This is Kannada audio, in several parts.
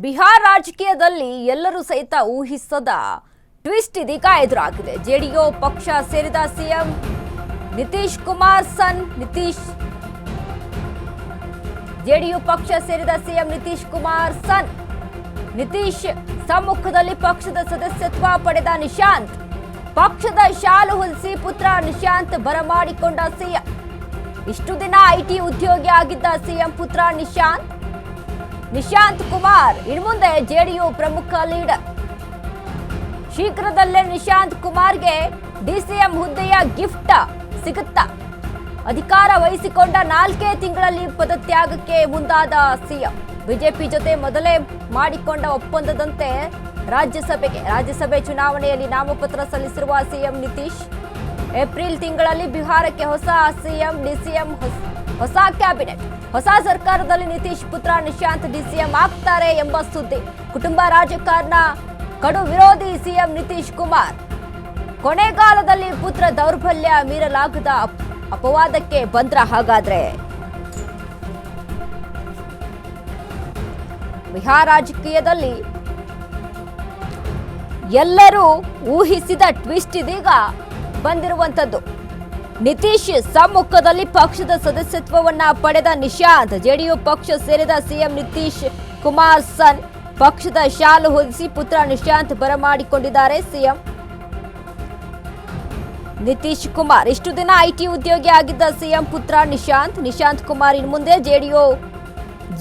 ಬಿಹಾರ ರಾಜಕೀಯದಲ್ಲಿ ಎಲ್ಲರೂ ಸಹಿತ ಊಹಿಸದ ಟ್ವಿಸ್ಟ್ ಇದೀಗ ಎದುರಾಗಿದೆ. ಜೆಡಿಯು ಪಕ್ಷ ಸೇರಿದ ಸಿಎಂ ನಿತೀಶ್ ಕುಮಾರ್ ಸನ್ ನಿತೀಶ್ ಸಮ್ಮುಖದಲ್ಲಿ ಪಕ್ಷದ ಸದಸ್ಯತ್ವ ಪಡೆದ ನಿಶಾಂತ್, ಪಕ್ಷದ ಶಾಲು ಹೊಲಿಸಿ ಪುತ್ರ ನಿಶಾಂತ್ ಬರಮಾಡಿಕೊಂಡ ಸಿಎಂ. ಇಷ್ಟು ದಿನ ಐಟಿ ಉದ್ಯೋಗಿ ಆಗಿದ್ದ ಸಿಎಂ ಪುತ್ರ ನಿಶಾಂತ್ ಕುಮಾರ್ ಇನ್ಮುಂದೆ ಜೆಡಿಯು ಪ್ರಮುಖ ಲೀಡರ್. ಶೀಘ್ರದಲ್ಲೇ ನಿಶಾಂತ್ ಕುಮಾರ್ಗೆ ಡಿಸಿಎಂ ಹುದ್ದೆಯ ಗಿಫ್ಟ್ ಸಿಗುತ್ತಾ? ಅಧಿಕಾರ ವಹಿಸಿಕೊಂಡ 4 ತಿಂಗಳಲ್ಲಿ ಪದತ್ಯಾಗಕ್ಕೆ ಮುಂದಾದ ಸಿಎಂ. ಬಿಜೆಪಿ ಜೊತೆ ಮೊದಲೇ ಮಾಡಿಕೊಂಡ ಒಪ್ಪಂದದಂತೆ ರಾಜ್ಯಸಭೆ ಚುನಾವಣೆಯಲ್ಲಿ ನಾಮಪತ್ರ ಸಲ್ಲಿಸಿರುವ ಸಿಎಂ ನಿತೀಶ್, ಏಪ್ರಿಲ್ ತಿಂಗಳಲ್ಲಿ ಬಿಹಾರಕ್ಕೆ ಹೊಸ ಸಿಎಂ ಡಿಸಿಎಂ, ಹೊಸ ಕ್ಯಾಬಿನೆಟ್, ಹೊಸ ಸರ್ಕಾರದಲ್ಲಿ ನಿತೀಶ್ ಪುತ್ರ ನಿಶಾಂತ್ ಡಿಸಿಎಂ ಆಗ್ತಾರೆ ಎಂಬ ಸುದ್ದಿ. ಕುಟುಂಬ ರಾಜಕಾರಣ ಕಡು ವಿರೋಧಿ ಸಿಎಂ ನಿತೀಶ್ ಕುಮಾರ್ ಕೊನೆಗಾಲದಲ್ಲಿ ಪುತ್ರ ದೌರ್ಬಲ್ಯ ಮೀರಲಾಗದ ಅಪವಾದಕ್ಕೆ ಬಂದ್ರ. ಹಾಗಾದ್ರೆ ಬಿಹಾರ ರಾಜಕೀಯದಲ್ಲಿ ಎಲ್ಲರೂ ಊಹಿಸಿದ ಟ್ವಿಸ್ಟ್ ಇದೀಗ ಬಂದಿರುವಂತದ್ದು. ನಿತೀಶ್ ಸಮ್ಮುಖದಲ್ಲಿ ಪಕ್ಷದ ಸದಸ್ಯತ್ವವನ್ನ ಪಡೆದ ನಿಶಾಂತ್, ಜೆಡಿಯು ಪಕ್ಷ ಸೇರಿದ ಸಿಎಂ ನಿತೀಶ್ ಕುಮಾರ್ ಸನ್, ಪಕ್ಷದ ಶಾಲು ಹೊದಿಸಿ ಪುತ್ರ ನಿಶಾಂತ್ ಬರಮಾಡಿಕೊಂಡಿದ್ದಾರೆ ಸಿಎಂ ನಿತೀಶ್ ಕುಮಾರ್. ಇಷ್ಟು ದಿನ ಐಟಿ ಉದ್ಯೋಗಿ ಆಗಿದ್ದ ಸಿಎಂ ಪುತ್ರ ನಿಶಾಂತ್ ಕುಮಾರ್ ಇನ್ಮುಂದೆ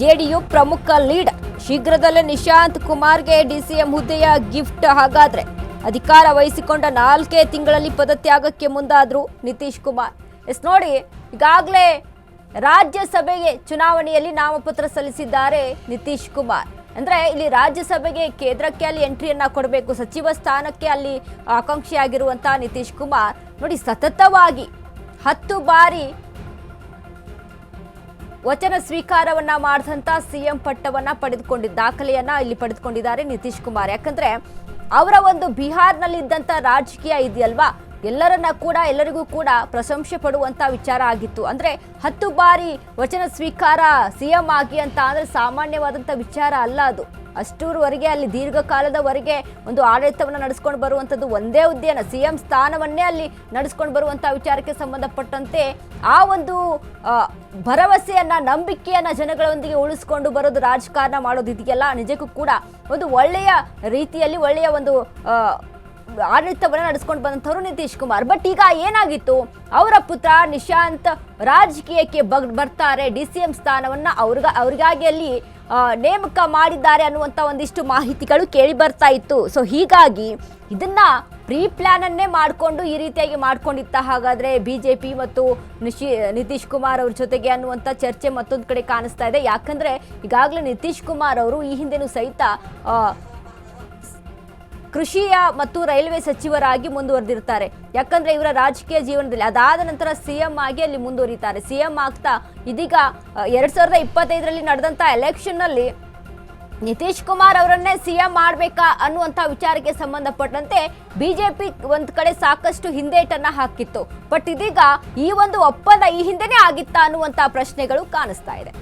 ಜೆಡಿಯು ಪ್ರಮುಖ ಲೀಡರ್. ಶೀಘ್ರದಲ್ಲೇ ನಿಶಾಂತ್ ಕುಮಾರ್ಗೆ ಡಿಸಿಎಂ ಹುದ್ದೆಯ ಗಿಫ್ಟ್. ಹಾಗಾದ್ರೆ ಅಧಿಕಾರ ವಹಿಸಿಕೊಂಡ 4 ತಿಂಗಳಲ್ಲಿ ಪದತ್ಯಾಗಕ್ಕೆ ಮುಂದಾದ್ರು ನಿತೀಶ್ ಕುಮಾರ್. ನೋಡಿ, ಈಗಾಗಲೇ ರಾಜ್ಯಸಭೆಗೆ ಚುನಾವಣೆಯಲ್ಲಿ ನಾಮಪತ್ರ ಸಲ್ಲಿಸಿದ್ದಾರೆ ನಿತೀಶ್ ಕುಮಾರ್. ಅಂದ್ರೆ ಇಲ್ಲಿ ರಾಜ್ಯಸಭೆಗೆ ಕೇಂದ್ರಕ್ಕೆ ಅಲ್ಲಿ ಎಂಟ್ರಿಯನ್ನ ಕೊಡಬೇಕು, ಸಚಿವ ಸ್ಥಾನಕ್ಕೆ ಅಲ್ಲಿ ಆಕಾಂಕ್ಷಿಯಾಗಿರುವಂತಹ ನಿತೀಶ್ ಕುಮಾರ್ ನೋಡಿ, ಸತತವಾಗಿ 10 ಬಾರಿ ವಚನ ಸ್ವೀಕಾರವನ್ನ ಮಾಡಿದಂತ ಸಿಎಂ ಪಟ್ಟವನ್ನ ದಾಖಲೆಯನ್ನ ಇಲ್ಲಿ ಪಡೆದುಕೊಂಡಿದ್ದಾರೆ ನಿತೀಶ್ ಕುಮಾರ್. ಯಾಕಂದ್ರೆ ಅವರ ಒಂದು ಬಿಹಾರ್ನಲ್ಲಿ ಇದ್ದಂತ ರಾಜಕೀಯ ಇದೆಯಲ್ವಾ, ಎಲ್ಲರಿಗೂ ಕೂಡ ಪ್ರಶಂಸೆ ಪಡುವಂತ ವಿಚಾರ ಆಗಿತ್ತು. ಅಂದ್ರೆ 10 ಬಾರಿ ವಚನ ಸ್ವೀಕಾರ ಸಿಎಂ ಆಗಿ ಅಂತ ಅಂದ್ರೆ ಸಾಮಾನ್ಯವಾದಂತ ವಿಚಾರ ಅಲ್ಲ ಅದು. ಅಷ್ಟರವರೆಗೆ ಅಲ್ಲಿ ದೀರ್ಘಕಾಲದವರೆಗೆ ಒಂದು ಆಡಳಿತವನ್ನು ನಡೆಸ್ಕೊಂಡು ಬರುವಂಥದ್ದು ಒಂದೇ ಉದ್ದೇಶ, ಸಿಎಂ ಸ್ಥಾನವನ್ನೇ ಅಲ್ಲಿ ನಡೆಸ್ಕೊಂಡು ಬರುವಂತಹ ವಿಚಾರಕ್ಕೆ ಸಂಬಂಧಪಟ್ಟಂತೆ ಆ ಒಂದು ಭರವಸೆಯನ್ನ, ನಂಬಿಕೆಯನ್ನ ಜನಗಳೊಂದಿಗೆ ಉಳಿಸ್ಕೊಂಡು ಬರೋದು, ರಾಜಕಾರಣ ಮಾಡೋದು ಇದೆಯಲ್ಲ, ನಿಜಕ್ಕೂ ಕೂಡ ಒಂದು ಒಳ್ಳೆಯ ರೀತಿಯಲ್ಲಿ ಒಳ್ಳೆಯ ಒಂದು ಆಡಳಿತವನ್ನ ನಡೆಸ್ಕೊಂಡು ಬಂದಂಥವ್ರು ನಿತೀಶ್ ಕುಮಾರ್. ಬಟ್ ಈಗ ಏನಾಗಿತ್ತು, ಅವರ ಪುತ್ರ ನಿಶಾಂತ್ ರಾಜಕೀಯಕ್ಕೆ ಬರ್ತಾರೆ, ಡಿಸಿಎಂ ಸ್ಥಾನವನ್ನ ಅವ್ರಿಗಾಗಿ ಅಲ್ಲಿ ನೇಮಕ ಮಾಡಿದ್ದಾರೆ ಅನ್ನುವಂಥ ಒಂದಿಷ್ಟು ಮಾಹಿತಿಗಳು ಕೇಳಿ ಬರ್ತಾ ಇತ್ತು. ಸೊ ಹೀಗಾಗಿ ಇದನ್ನ ಪ್ರೀ ಪ್ಲಾನ್ ಅನ್ನೇ ಮಾಡಿಕೊಂಡು ಈ ರೀತಿಯಾಗಿ ಮಾಡ್ಕೊಂಡಿತ್ತ ಹಾಗಾದ್ರೆ ಬಿಜೆಪಿ ಮತ್ತು ನಿತೀಶ್ ಕುಮಾರ್ ಅವ್ರ ಜೊತೆಗೆ ಅನ್ನುವಂಥ ಚರ್ಚೆ ಮತ್ತೊಂದು ಕಡೆ ಕಾಣಿಸ್ತಾ ಇದೆ. ಯಾಕಂದ್ರೆ ಈಗಾಗಲೇ ನಿತೀಶ್ ಕುಮಾರ್ ಅವರು ಈ ಹಿಂದೆನೂ ಸಹಿತ ಕೃಷಿಯ ಮತ್ತು ರೈಲ್ವೆ ಸಚಿವರಾಗಿ ಮುಂದುವರೆದಿರ್ತಾರೆ. ಯಾಕಂದ್ರೆ ಇವರ ರಾಜಕೀಯ ಜೀವನದಲ್ಲಿ ಅದಾದ ನಂತರ ಸಿಎಂ ಆಗಿ ಅಲ್ಲಿ ಮುಂದುವರಿತಾರೆ. ಸಿಎಂ ಆಗ್ತಾ ಇದೀಗ 2025ರಲ್ಲಿ ನಡೆದಂತ ಎಲೆಕ್ಷನ್ ನಲ್ಲಿ ನಿತೀಶ್ ಕುಮಾರ್ ಅವರನ್ನೇ ಸಿಎಂ ಮಾಡ್ಬೇಕಾ ಅನ್ನುವಂಥ ವಿಚಾರಕ್ಕೆ ಸಂಬಂಧಪಟ್ಟಂತೆ ಬಿಜೆಪಿ ಒಂದ್ ಕಡೆ ಸಾಕಷ್ಟು ಹಿಂದೇಟನ್ನ ಹಾಕಿತ್ತು. ಬಟ್ ಇದೀಗ ಈ ಒಂದು ಒಪ್ಪಂದ ಈ ಹಿಂದೆನೇ ಆಗಿತ್ತಾ ಅನ್ನುವಂಥ ಪ್ರಶ್ನೆಗಳು ಕಾಣಿಸ್ತಾ ಇದೆ.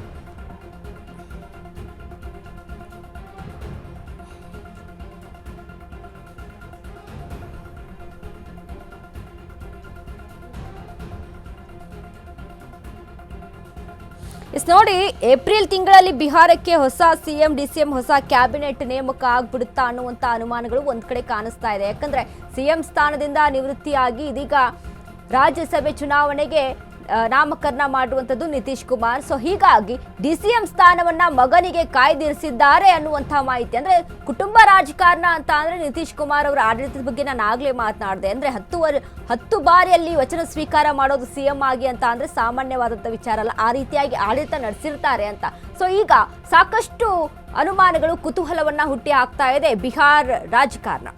ನೋಡಿ, ಏಪ್ರಿಲ್ ತಿಂಗಳಲ್ಲಿ ಬಿಹಾರಕ್ಕೆ ಹೊಸ ಸಿಎಂ ಡಿಸಿಎಂ, ಹೊಸ ಕ್ಯಾಬಿನೆಟ್ ನೇಮಕ ಆಗ್ಬಿಡುತ್ತಾ ಅನ್ನುವಂಥ ಅನುಮಾನಗಳು ಒಂದ್ ಕಡೆ ಕಾಣಿಸ್ತಾ ಇದೆ. ಯಾಕಂದ್ರೆ ಸಿಎಂ ಸ್ಥಾನದಿಂದ ನಿವೃತ್ತಿಯಾಗಿ ಇದೀಗ ರಾಜ್ಯಸಭೆ ಚುನಾವಣೆಗೆ ನಾಮಕರಣ ಮಾಡುವಂಥದ್ದು ನಿತೀಶ್ ಕುಮಾರ್. ಸೊ ಹೀಗಾಗಿ ಡಿಸಿಎಂ ಸ್ಥಾನವನ್ನ ಮಗನಿಗೆ ಕಾಯ್ದಿರಿಸಿದ್ದಾರೆ ಅನ್ನುವಂಥ ಮಾಹಿತಿ. ಅಂದ್ರೆ ಕುಟುಂಬ ರಾಜಕಾರಣ ಅಂತ ಅಂದ್ರೆ ನಿತೀಶ್ ಕುಮಾರ್ ಅವರ ಆಡಳಿತದ ಬಗ್ಗೆ ನಾನು ಆಗ್ಲೇ ಮಾತನಾಡಿದೆ. ಅಂದ್ರೆ 10 ಬಾರಿಯಲ್ಲಿ ವಚನ ಸ್ವೀಕಾರ ಮಾಡೋದು ಸಿಎಂ ಆಗಿ ಅಂತ ಅಂದ್ರೆ ಸಾಮಾನ್ಯವಾದಂಥ ವಿಚಾರ ಅಲ್ಲ, ಆ ರೀತಿಯಾಗಿ ಆಡಳಿತ ನಡೆಸಿರ್ತಾರೆ ಅಂತ. ಸೊ ಈಗ ಸಾಕಷ್ಟು ಅನುಮಾನಗಳು, ಕುತೂಹಲವನ್ನ ಹುಟ್ಟಿ ಹಾಕ್ತಾ ಇದೆ ಬಿಹಾರ್ ರಾಜಕಾರಣ.